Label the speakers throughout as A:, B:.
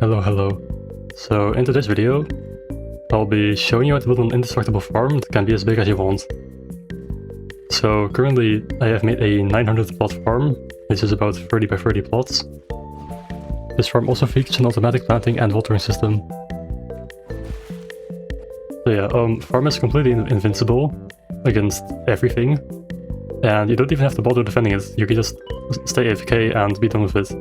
A: Hello. So in today's video, I'll be showing you how to build an indestructible farm that can be as big as you want. So currently I have made a 900 plot farm, which is about 30 by 30 plots. This farm also features an automatic planting and watering system. So yeah, farm is completely invincible against everything, and you don't even have to bother defending it. You can just stay AFK and be done with it.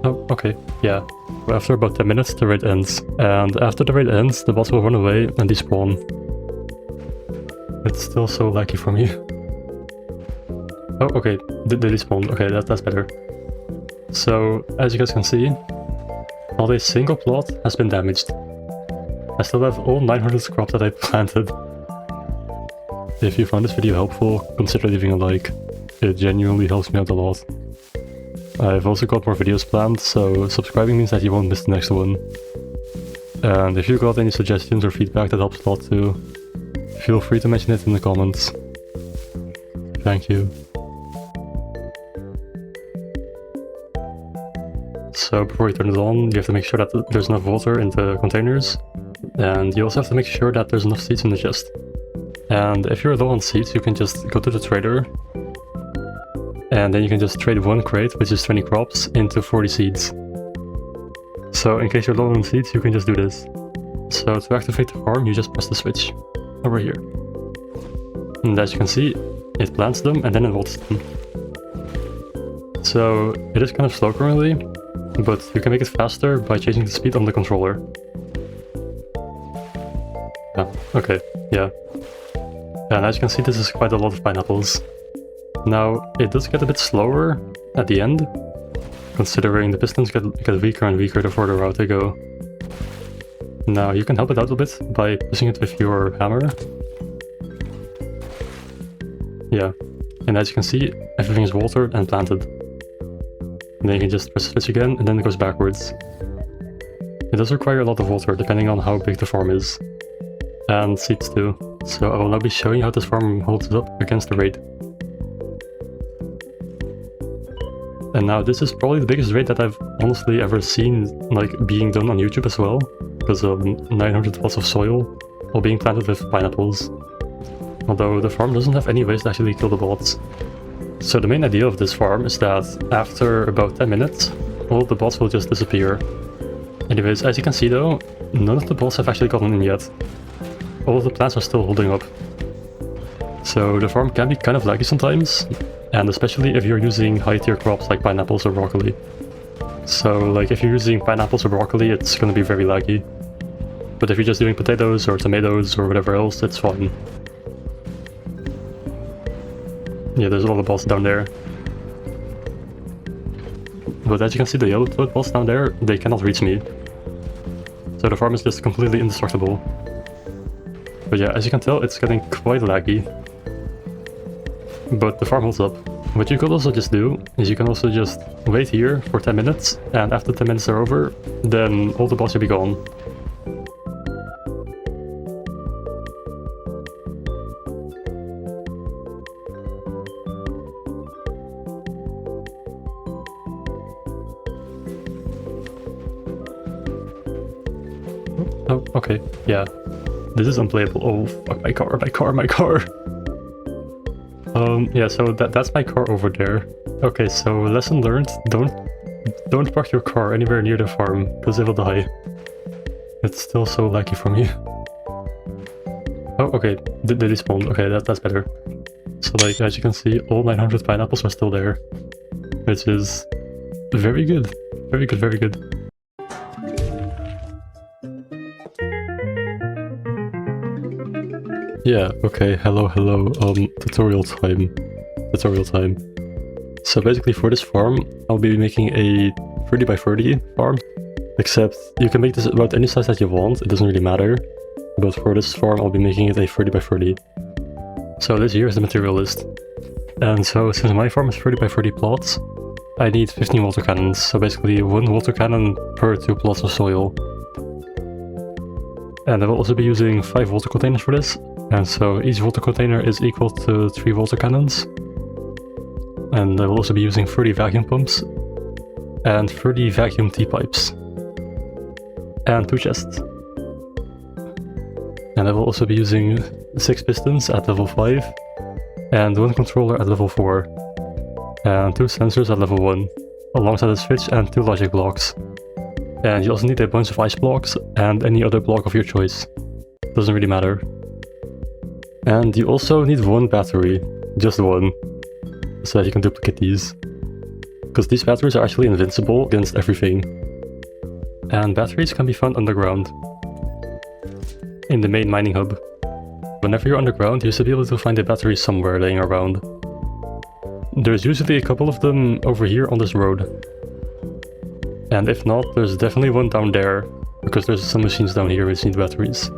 A: Oh, okay, yeah. After about 10 minutes the raid ends, and after the raid ends the bots will run away and despawn. It's still so laggy for me. Oh, okay, they despawned. Okay, that's better. So, as you guys can see, not a single plot has been damaged. I still have all 900 crops that I planted. If you found this video helpful, consider leaving a like. It genuinely helps me out a lot. I've also got more videos planned, so subscribing means that you won't miss the next one. And if you've got any suggestions or feedback, that helps a lot too. Feel free to mention it in the comments. Thank you. So before you turn it on, you have to make sure that there's enough water in the containers. And you also have to make sure that there's enough seeds in the chest. And if you're low on seeds, you can just go to the trader. And then you can just trade one crate, which is 20 crops, into 40 seeds. So in case you're low on seeds, you can just do this. So to activate the farm, you just press the switch over here. And as you can see, it plants them and then it waters them. So it is kind of slow currently, but you can make it faster by changing the speed on the controller. Okay, yeah. And as you can see, this is quite a lot of pineapples. Now, it does get a bit slower at the end, considering the pistons get weaker and weaker the further out they go. Now, you can help it out a bit by pushing it with your hammer. Yeah, and as you can see, everything is watered and planted. And then you can just press the switch again, and then it goes backwards. It does require a lot of water, depending on how big the farm is. And seeds too. So I will now be showing you how this farm holds up against the raid. And now this is probably the biggest raid that I've honestly ever seen, like, being done on YouTube as well, because of 900 plots of soil, all being planted with pineapples. Although the farm doesn't have any ways to actually kill the bots. So the main idea of this farm is that after about 10 minutes, all the bots will just disappear. Anyways, as you can see though, none of the bots have actually gotten in yet. All of the plants are still holding up. So the farm can be kind of laggy sometimes, and especially if you're using high tier crops like pineapples or broccoli. So like if you're using pineapples or broccoli, it's gonna be very laggy. But if you're just doing potatoes or tomatoes or whatever else, it's fine. Yeah, there's a lot of bots down there. But as you can see, the yellow float bots down there, they cannot reach me. So the farm is just completely indestructible. But yeah, as you can tell, it's getting quite laggy. But the farm holds up. What you could also just do is you can also just wait here for 10 minutes, and after 10 minutes are over, then all the bots will be gone. Oh, okay, yeah. This is unplayable. Oh, fuck, my car! Yeah, so that's my car over there. Okay, so lesson learned, don't park your car anywhere near the farm, because it will die. It's still so laggy for me. Oh, okay, they despawned. Okay, that's better. So like, as you can see, all 900 pineapples are still there. Which is very good. Very good. Yeah, okay, hello, tutorial time. So basically for this farm, I'll be making a 30 by 30 farm, except you can make this about any size that you want, it doesn't really matter. But for this farm, I'll be making it a 30 by 30. So this here is the material list. And so since my farm is 30 by 30 plots, I need 15 water cannons, so basically 1 water cannon per 2 plots of soil. And I will also be using 5 water containers for this, And so each water container is equal to 3 water cannons. And I will also be using 30 vacuum pumps and 30 vacuum T-pipes and 2 chests. And I will also be using 6 pistons at level 5 and 1 controller at level 4 and 2 sensors at level 1 alongside a switch and 2 logic blocks. And you also need a bunch of ice blocks and any other block of your choice. Doesn't really matter. And you also need 1 battery, just 1, so that you can duplicate these. Because these batteries are actually invincible against everything. And batteries can be found underground, in the main mining hub. Whenever you're underground, you should be able to find a battery somewhere laying around. There's usually a couple of them over here on this road. And if not, there's definitely one down there, because there's some machines down here which need batteries.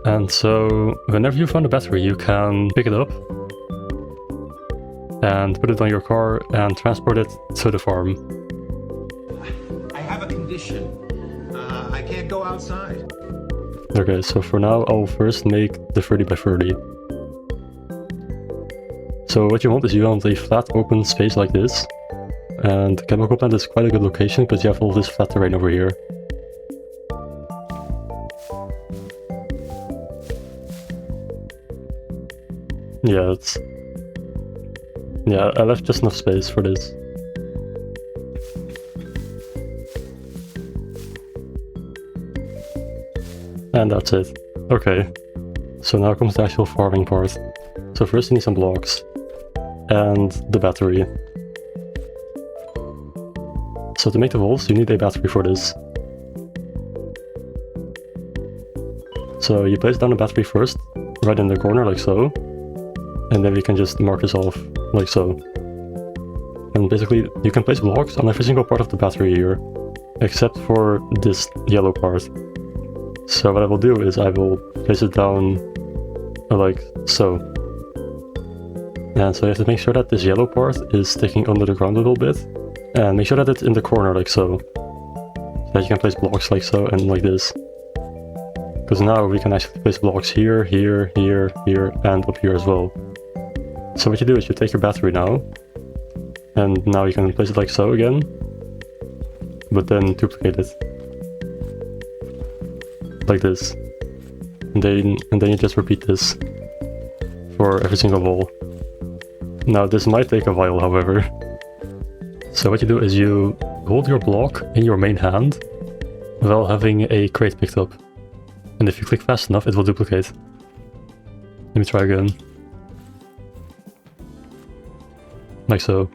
A: And so, whenever you find a battery, you can pick it up and put it on your car and transport it to the farm.
B: I have a condition. I can't go outside.
A: Okay, so for now, I'll first make the 30 by 30. So what you want is you want a flat open space like this. And the chemical plant is quite a good location because you have all this flat terrain over here. Yeah, I left just enough space for this. And that's it. Okay, so now comes the actual farming part. So first you need some blocks. And the battery. So to make the walls, you need a battery for this. So you place down a battery first, right in the corner like so. And then we can just mark this off, like so. And basically, you can place blocks on every single part of the battery here, except for this yellow part. So what I will do is I will place it down like so. And so you have to make sure that this yellow part is sticking under the ground a little bit. And make sure that it's in the corner like so. So that you can place blocks like so and like this. Because now we can actually place blocks here, here, here, here, and up here as well. So what you do is you take your battery now, and now you can place it like so again, but then duplicate it. Like this. And then you just repeat this for every single wall. Now this might take a while, however. So what you do is you hold your block in your main hand while having a crate picked up. And if you click fast enough, it will duplicate. Let me try again. Like so.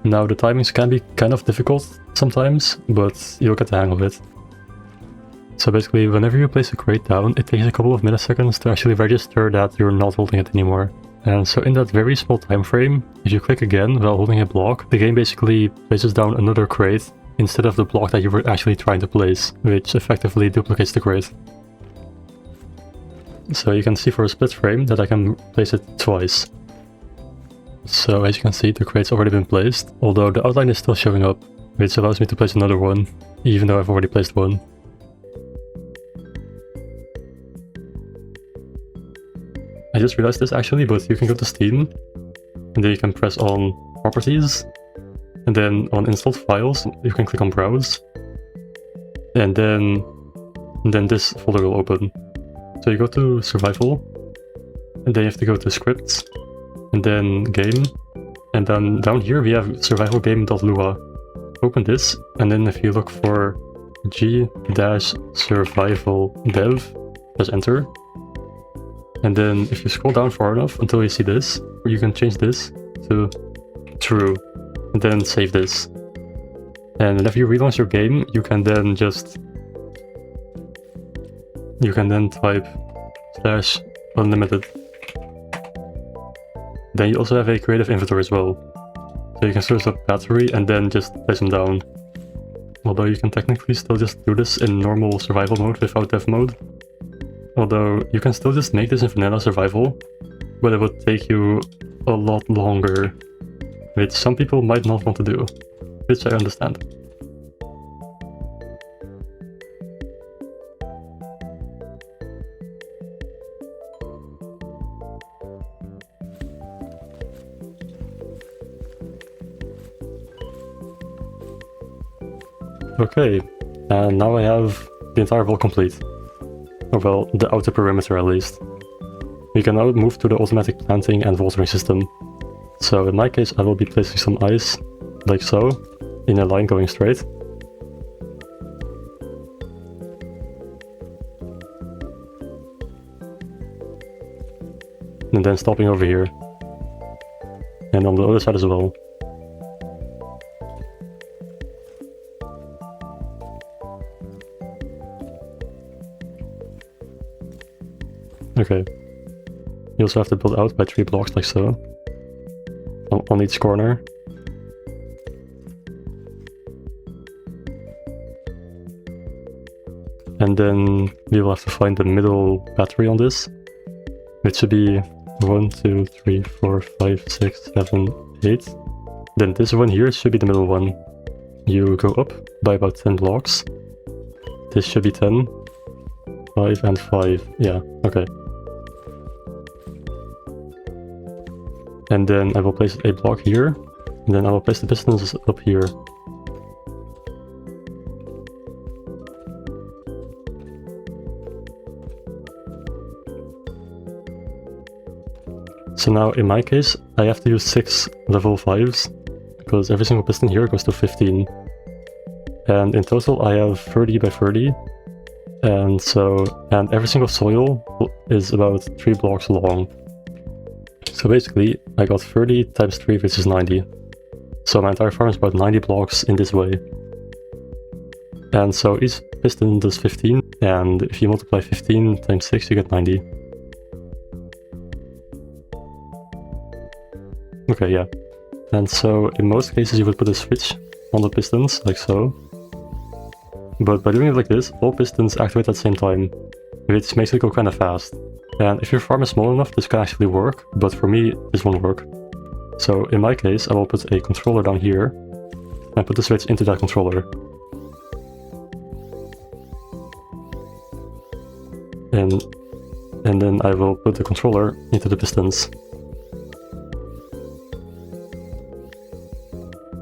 A: Now the timings can be kind of difficult sometimes, but you'll get the hang of it. So basically, whenever you place a crate down, it takes a couple of milliseconds to actually register that you're not holding it anymore. And so in that very small time frame, if you click again while holding a block, the game basically places down another crate instead of the block that you were actually trying to place, which effectively duplicates the crate. So you can see for a split frame that I can place it twice. So as you can see, the crate's already been placed, although the outline is still showing up, which allows me to place another one, even though I've already placed one. I just realized this actually, but you can go to Steam, and then you can press on Properties, and then on Installed Files, you can click on Browse, and then this folder will open. So you go to Survival, and then you have to go to Scripts, and then Game, and then down here we have survivalgame.lua. Open this, and then if you look for g-survivaldev, press enter. And then if you scroll down far enough until you see this, you can change this to true, and then save this. And whenever you relaunch your game, you can then type /unlimited. Then you also have a creative inventory as well. So you can search up battery and then just place them down. Although you can technically still just do this in normal survival mode without dev mode. Although you can still just make this in vanilla survival, but it would take you a lot longer, which some people might not want to do, which I understand. Okay, and now I have the entire wall complete. Or well, the outer perimeter at least. We can now move to the automatic planting and watering system. So in my case I will be placing some ice, like so, in a line going straight. And then stopping over here. And on the other side as well. Okay. You also have to build out by 3 blocks like so. On each corner. And then we will have to find the middle battery on this. Which should be 1, 2, 3, 4, 5, 6, 7, 8. Then this one here should be the middle one. You go up by about 10 blocks. This should be 10. 5 and 5. Yeah, okay. And then I will place a block here. And then I will place the pistons up here. So now in my case, I have to use 6 level 5s, because every single piston here goes to 15. And in total I have 30 by 30. And every single soil is about 3 blocks long. So basically, I got 30 times 3, which is 90. So my entire farm is about 90 blocks in this way. And so each piston does 15, and if you multiply 15 times 6, you get 90. Okay, yeah. And so in most cases you would put a switch on the pistons, like so. But by doing it like this, all pistons activate at the same time, which makes it go kind of fast. And if your farm is small enough, this can actually work, but for me, this won't work. So in my case, I will put a controller down here, and put the switch into that controller. And then I will put the controller into the pistons.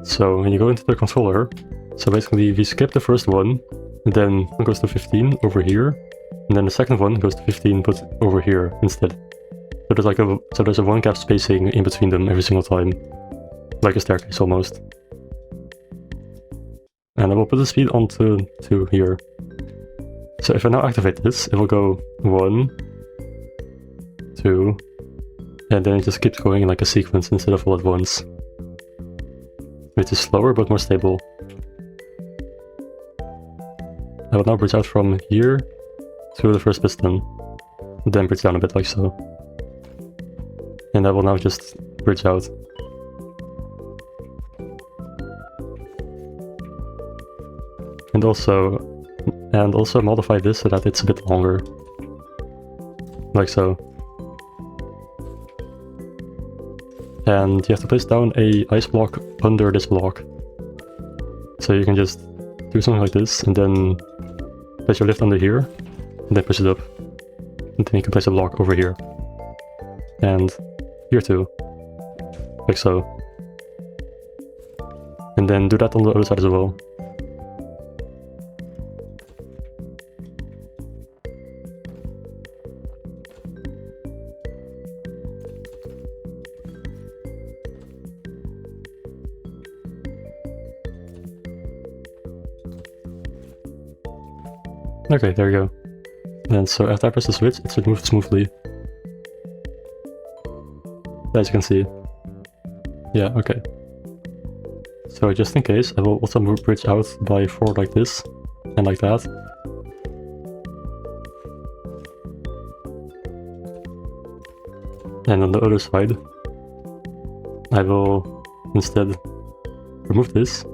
A: So when you go into the controller, so basically we skip the first one, and then one goes to 15 over here, and then the second one goes to 15 but over here instead. So there's like a 1 gap spacing in between them every single time, like a staircase almost. And I will put the speed onto 2 here. So if I now activate this, it will go 1, 2, and then it just keeps going in like a sequence instead of all at once. Which is slower but more stable. I will now bridge out from here to the first piston, then bridge down a bit like so. And I will now just bridge out. And also modify this so that it's a bit longer. Like so. And you have to place down a ice block under this block. So you can just do something like this, and then place your lift under here, and then push it up. And then you can place a block over here. And here too. Like so. And then do that on the other side as well. Okay, there you go. And so after I press the switch, it should move smoothly. As you can see. Yeah, okay. So just in case, I will also move bridge out by 4 like this, and like that. And on the other side, I will instead remove this,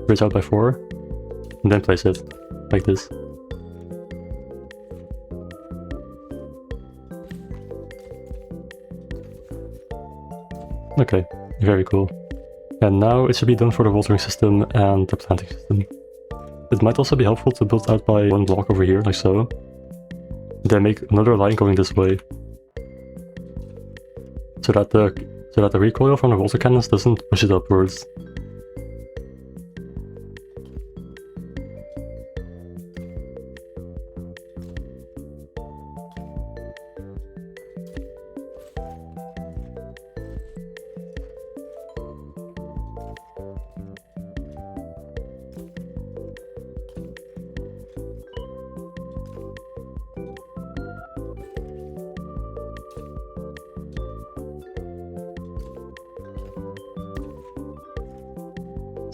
A: bridge out by 4, and then place it like this. Okay, very cool. And now it should be done for the watering system and the planting system. It might also be helpful to build out by 1 block over here, like so. Then make another line going this way. So that the recoil from the water cannons doesn't push it upwards.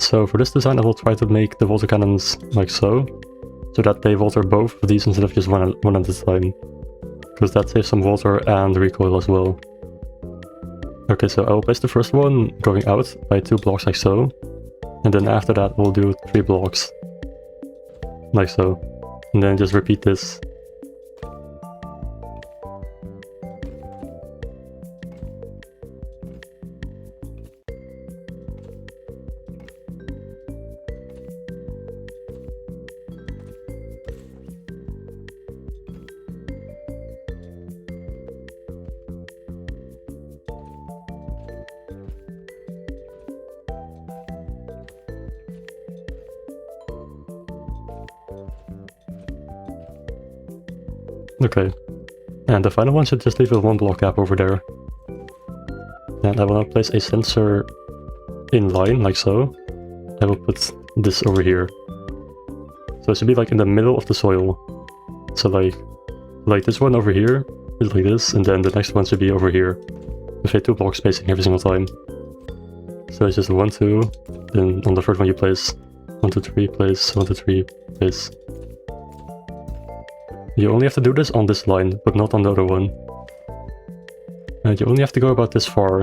A: So for this design I will try to make the water cannons like so that they water both of these instead of just one at a time. Because that saves some water and recoil as well. Okay, so I will place the first one going out by 2 blocks like so. And then after that we'll do 3 blocks. Like so. And then just repeat this. Okay, and the final one should just leave a 1 block gap over there. And I will now place a sensor in line, like so. I will put this over here. So it should be like in the middle of the soil. So like this one over here is like this, and then the next one should be over here. With a 2 block spacing every single time. So it's just 1, 2, then on the first one you place 1, 2, 3, place 1, 2, 3, place. You only have to do this on this line, but not on the other one. And you only have to go about this far.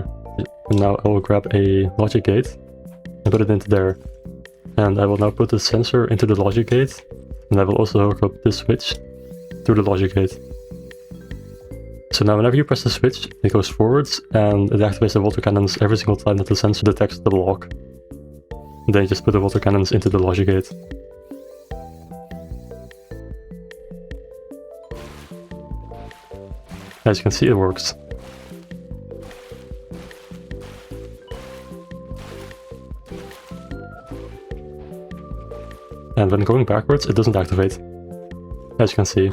A: And now I will grab a logic gate and put it into there. And I will now put the sensor into the logic gate. And I will also hook up this switch to the logic gate. So now whenever you press the switch, it goes forwards and it activates the water cannons every single time that the sensor detects the block. And then you just put the water cannons into the logic gate. As you can see, it works. And when going backwards, it doesn't activate. As you can see,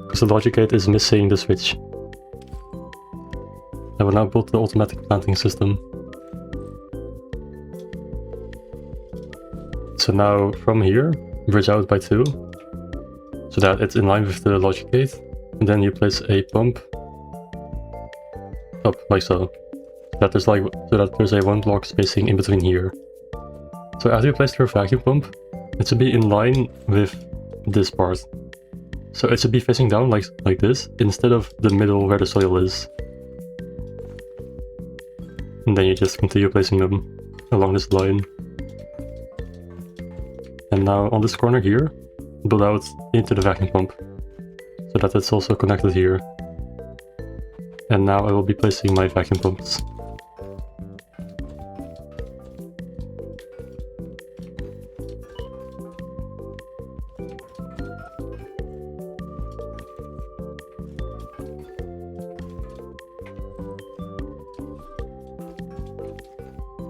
A: because the logic gate is missing the switch. I will now build the automatic planting system. So now from here, bridge out by 2, so that it's in line with the logic gate. And then you place a pump up like so. That there's a 1 block spacing in between here. So after you place your vacuum pump, it should be in line with this part. So it should be facing down like this, instead of the middle where the soil is. And then you just continue placing them along this line. And now on this corner here, build out into the vacuum pump, so that it's also connected here. And now I will be placing my vacuum pumps.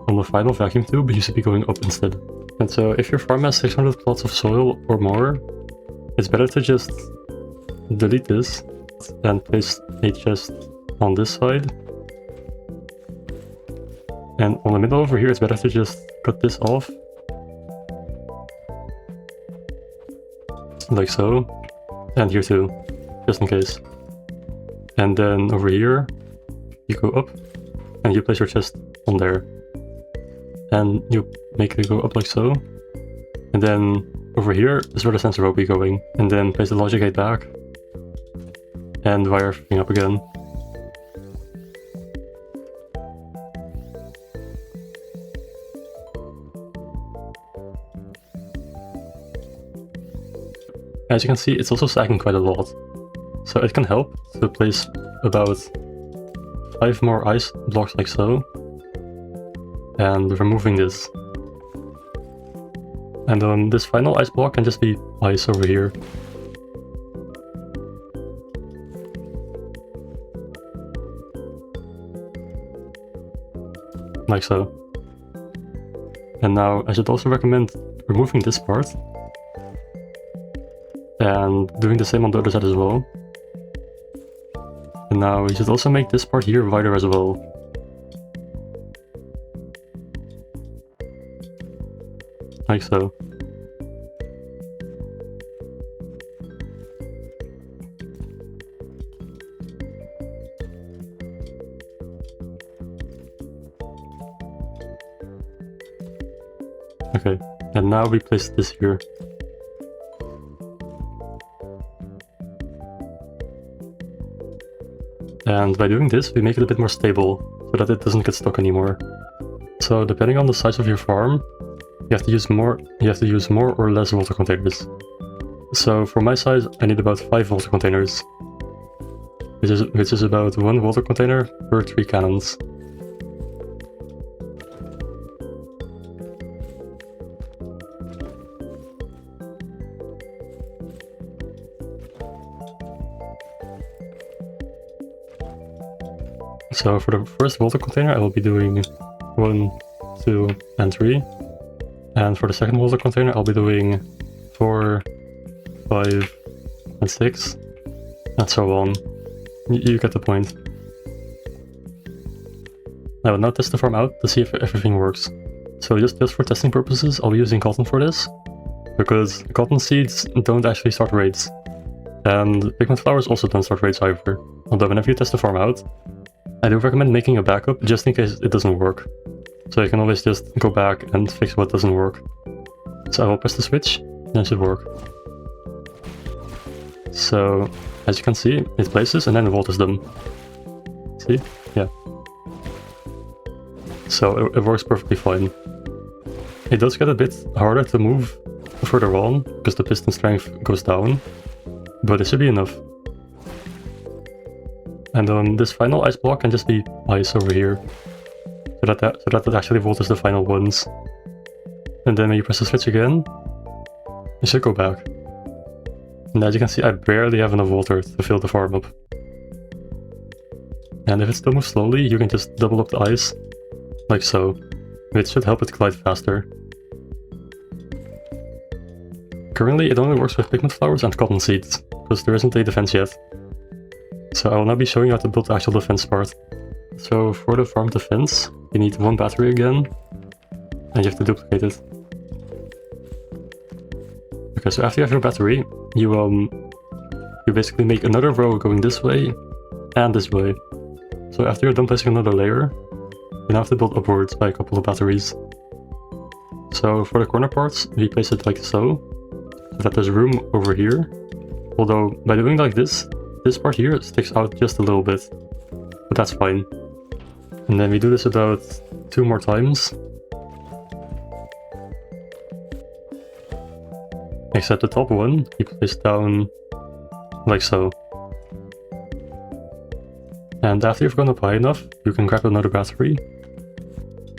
A: On the final vacuum tube, you should be going up instead. And so if your farm has 600 plots of soil or more, it's better to just delete this and place a chest on this side. And on the middle over here, it's better to just cut this off. Like so. And here too, just in case. And then over here, you go up and you place your chest on there. And you make it go up like so. And then over here is where the sensor will be going. And then place the logic gate back. And wire everything up again. As you can see, it's also sagging quite a lot. So it can help to place about 5 more ice blocks like so. And removing this. And then this final ice block can just be ice over here. Like so. And now I should also recommend removing this part. And doing the same on the other side as well. And now you should also make this part here wider as well. Like so. Okay, and now we place this here. And by doing this, we make it a bit more stable, so that it doesn't get stuck anymore. So depending on the size of your farm, you have to use more or less water containers. So for my size, I need about 5 water containers, which is about 1 water container per 3 cannons. So for the first water container, I will be doing 1, 2, and 3. And for the second water container, I'll be doing 4, 5, and 6, and so on. You get the point. I will now test the farm out to see if everything works. So just for testing purposes, I'll be using cotton for this, because cotton seeds don't actually start raids. And pigment flowers also don't start raids either. Although whenever you test the farm out, I do recommend making a backup just in case it doesn't work. So you can always just go back and fix what doesn't work. So I will press the switch, and it should work. So, as you can see, it places and then waters them. See? Yeah. So it works perfectly fine. It does get a bit harder to move further on, because the piston strength goes down, but it should be enough. And this final ice block can just be ice over here, so that it actually waters the final ones. And then when you press the switch again, it should go back. And as you can see, I barely have enough water to fill the farm up. And if it still moves slowly, you can just double up the ice, like so, which should help it glide faster. Currently, it only works with pigment flowers and cotton seeds, because there isn't a defense yet. So I will now be showing you how to build the actual defense part. So for the farm defense, you need 1 battery again, and you have to duplicate it. Okay, so after you have your battery, you basically make another row going this way and this way. So after you're done placing another layer, you now have to build upwards by a couple of batteries. So for the corner parts, we place it like so that there's room over here. Although by doing like this part here sticks out just a little bit, but that's fine. And then we do this about 2 more times. Except the top one, you place down like so. And after you've gone up high enough, you can grab another battery.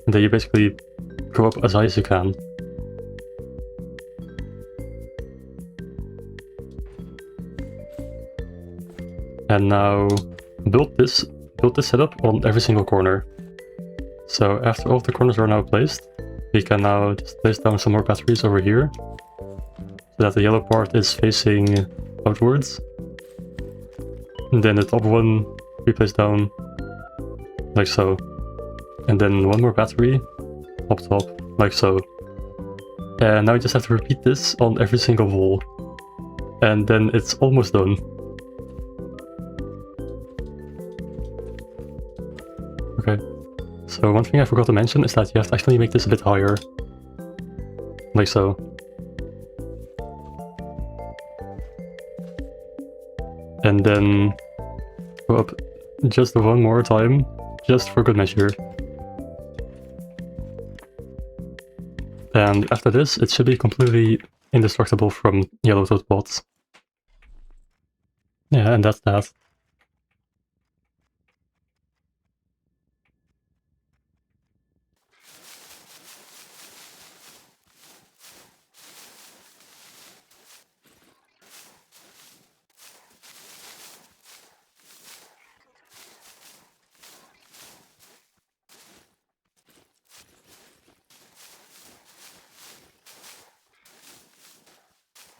A: And then you basically go up as high as you can. And now build this setup on every single corner. So after all of the corners are now placed, we can now just place down some more batteries over here, so that the yellow part is facing outwards. And then the top one we place down like so. And then 1 more battery up top, like so. And now we just have to repeat this on every single wall. And then it's almost done. Okay, so one thing I forgot to mention is that you have to actually make this a bit higher. Like so. And then go up just 1 more time, just for good measure. And after this, it should be completely indestructible from yellow toad pots. Yeah, and that's that.